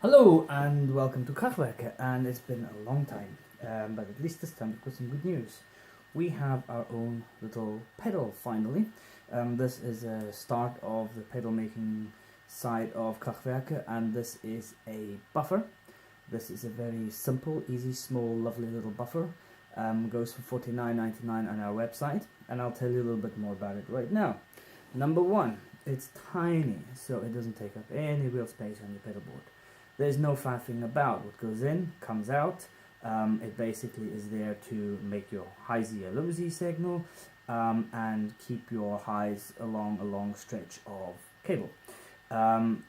Hello and welcome to Krachwerk, and it's been a long time, but at least this time we've got some good news. We have our own little pedal finally. This is a start of the pedal making side of Krachwerk, and this is a buffer. This is a very simple, easy, small, lovely little buffer. Goes for $49.99 on our website, and I'll tell you a little bit more about it right now. Number one, it's tiny, so it doesn't take up any real space on your pedal board. There's no faffing about. What goes in comes out. It basically is there to make your high Z or low Z signal and keep your highs along a long stretch of cable.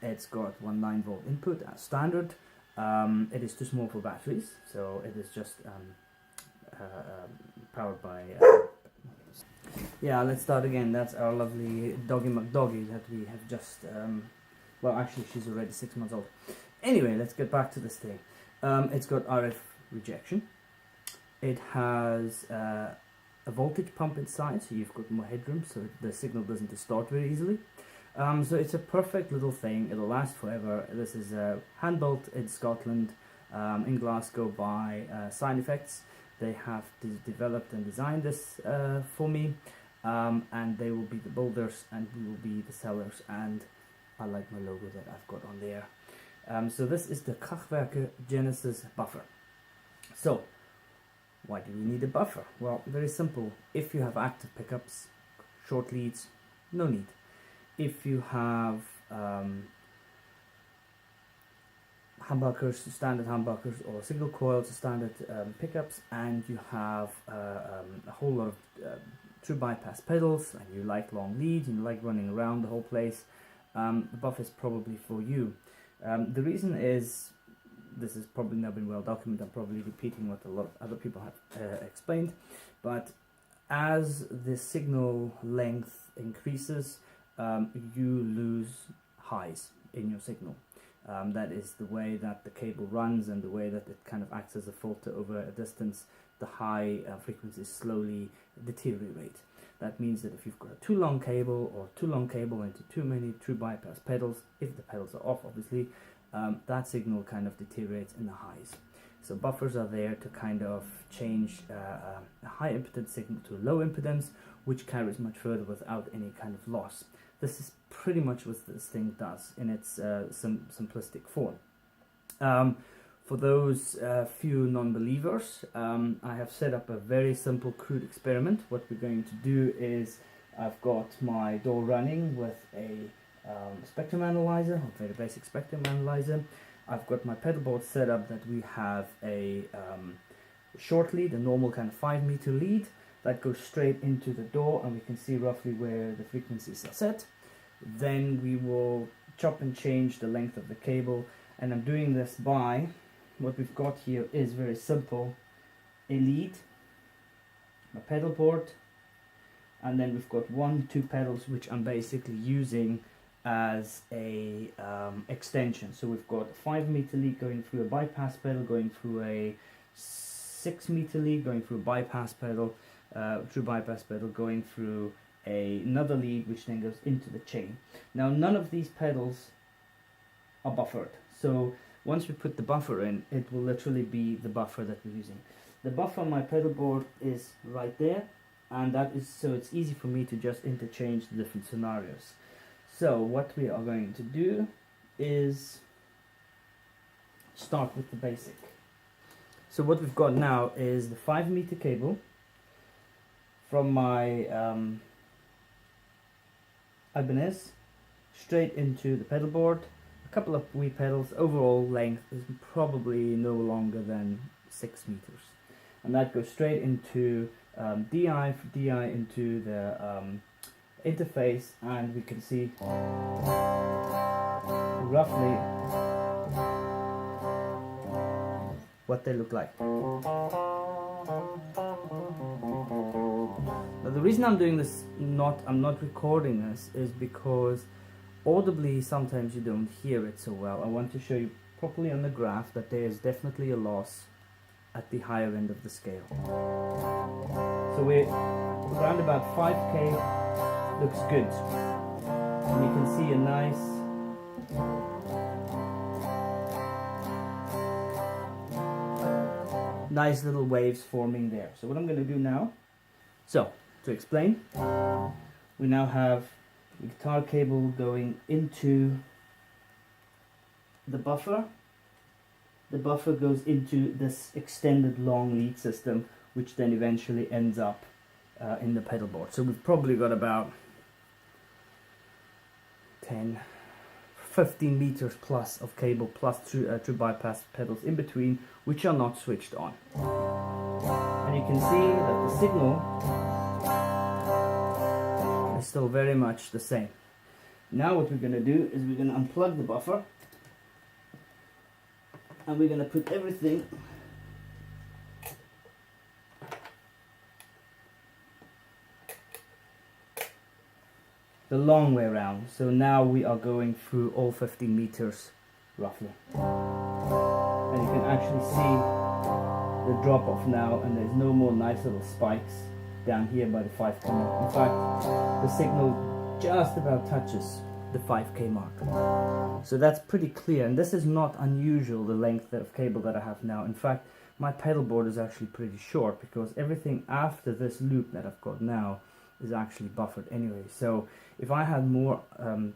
It's got one 9-volt input as standard. It is too small for batteries, so it is just powered by yeah, let's start again. That's our lovely Doggy McDoggy that we have just well, actually she's already 6 months old. Anyway, let's get back to this thing. It's got RF rejection. It has a voltage pump inside, so you've got more headroom, so the signal doesn't distort very easily. So it's a perfect little thing. It'll last forever. This is hand built in Scotland, in Glasgow by Sign Effects. They have developed and designed this for me, and they will be the builders and we will be the sellers, and I like my logo that I've got on there. So this is the Krachwerk Genesis buffer. So why do we need a buffer? Well, very simple. If you have active pickups, short leads, no need. If you have humbuckers, standard humbuckers, or single coils, standard pickups, and you have a whole lot of true bypass pedals, and you like long leads, and you like running around the whole place, the buffer is probably for you. The reason is, this has probably not been well documented. I'm probably repeating what a lot of other people have explained, but as the signal length increases, you lose highs in your signal. That is the way that the cable runs and the way that it kind of acts as a filter over a distance. The high frequencies slowly deteriorate. That means that if you've got a too long cable or too long cable into too many true bypass pedals, if the pedals are off obviously, that signal kind of deteriorates in the highs. So buffers are there to kind of change a high impedance signal to a low impedance, which carries much further without any kind of loss. This is pretty much what this thing does in its simplistic form. For those few non-believers, I have set up a very simple, crude experiment. What we're going to do is, I've got my door running with a spectrum analyzer, a very basic spectrum analyzer. I've got my pedal board set up that we have a short lead, a normal kind of 5-meter lead that goes straight into the door, and we can see roughly where the frequencies are set. Then we will chop and change the length of the cable, and I'm doing this by, what we've got here is very simple: a lead, a pedal board, and then we've got 1-2 pedals which I'm basically using as a extension. So we've got a 5-meter lead going through a bypass pedal, going through a 6-meter lead, going through a bypass pedal, true bypass pedal, going through another lead which then goes into the chain. Now none of these pedals are buffered, so once we put the buffer in, it will literally be the buffer that we're using. The buffer on my pedal board is right there, and that is so it's easy for me to just interchange the different scenarios. So what we are going to do is start with the basic. So what we've got now is the 5-meter cable from my Ibanez straight into the pedal board. A couple of wee pedals. Overall length is probably no longer than 6 meters, and that goes straight into DI into the interface, and we can see roughly what they look like. Now the reason I'm doing this, I'm not recording this, is because audibly sometimes you don't hear it so well. I want to show you properly on the graph that there is definitely a loss at the higher end of the scale. So we're around about 5K, looks good. And you can see a nice nice little waves forming there. So what I'm going to do now, so to explain, we now have the guitar cable going into the buffer. The buffer goes into this extended long lead system, which then eventually ends up in the pedal board. So we've probably got about 10, 15 meters plus of cable plus two bypass pedals in between, which are not switched on. And you can see that the signal is still very much the same. Now what we're going to do is we're going to unplug the buffer, and we're going to put everything the long way around. So now we are going through all 15 meters roughly. And you can actually see the drop off now, and there's no more nice little spikes down here by the 5K mark. In fact, the signal just about touches the 5K mark. So that's pretty clear, and this is not unusual, the length of cable that I have now. In fact, my pedal board is actually pretty short, because everything after this loop that I've got now is actually buffered anyway. So if I had more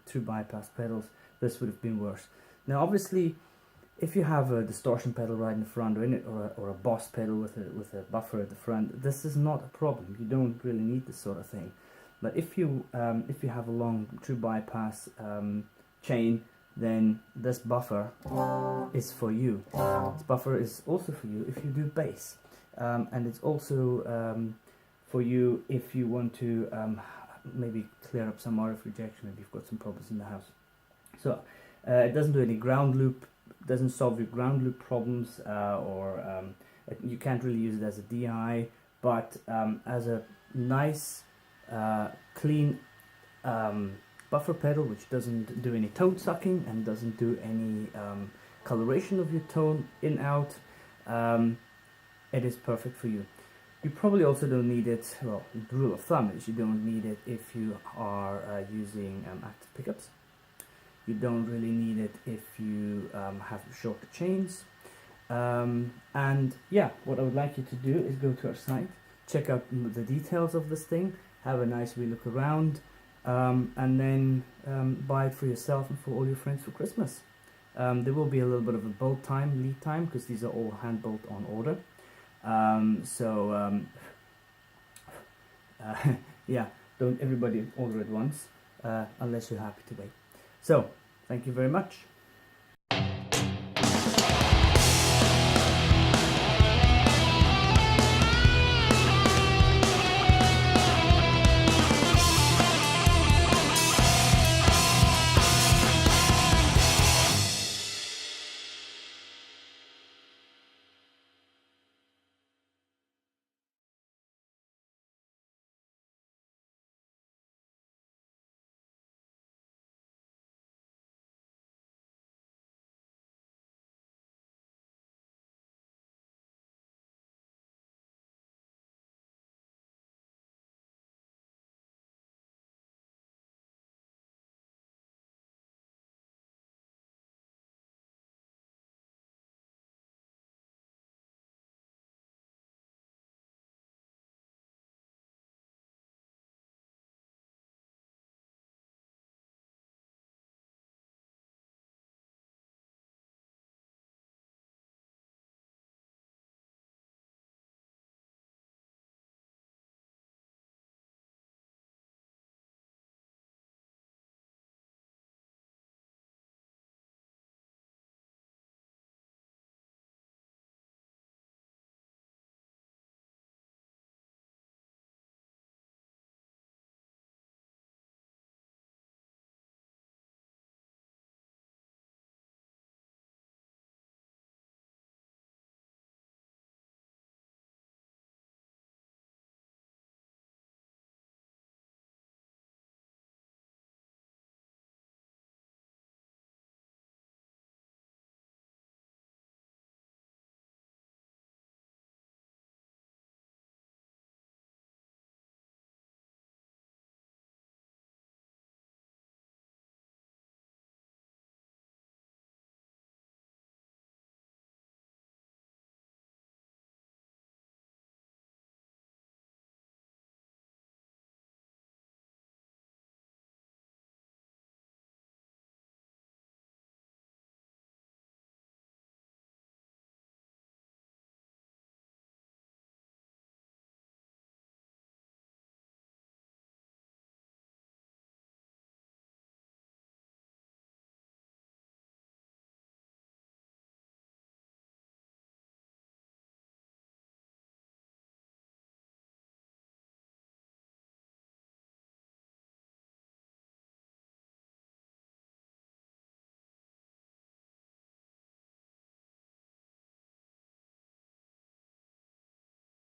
two bypass pedals, this would have been worse. Now obviously, if you have a distortion pedal right in the front, or a Boss pedal with a buffer at the front, this is not a problem. You don't really need this sort of thing. But if you have a long true bypass chain, then this buffer is for you. This buffer is also for you if you do bass, and it's also for you if you want to maybe clear up some RF rejection, maybe you've got some problems in the house. So it doesn't do any ground loop, doesn't solve your ground loop problems, you can't really use it as a DI, but as a nice clean buffer pedal, which doesn't do any tone sucking and doesn't do any coloration of your tone in out, it is perfect for you. You probably also don't need it, well, the rule of thumb is you don't need it if you are using active pickups. You don't really need it if you have shorter chains. And yeah, what I would like you to do is go to our site, check out the details of this thing, have a nice wee look around, and then buy it for yourself and for all your friends for Christmas. There will be a little bit of a lead time, because these are all hand built on order. Yeah, don't everybody order at once, unless you're happy to wait. So, thank you very much.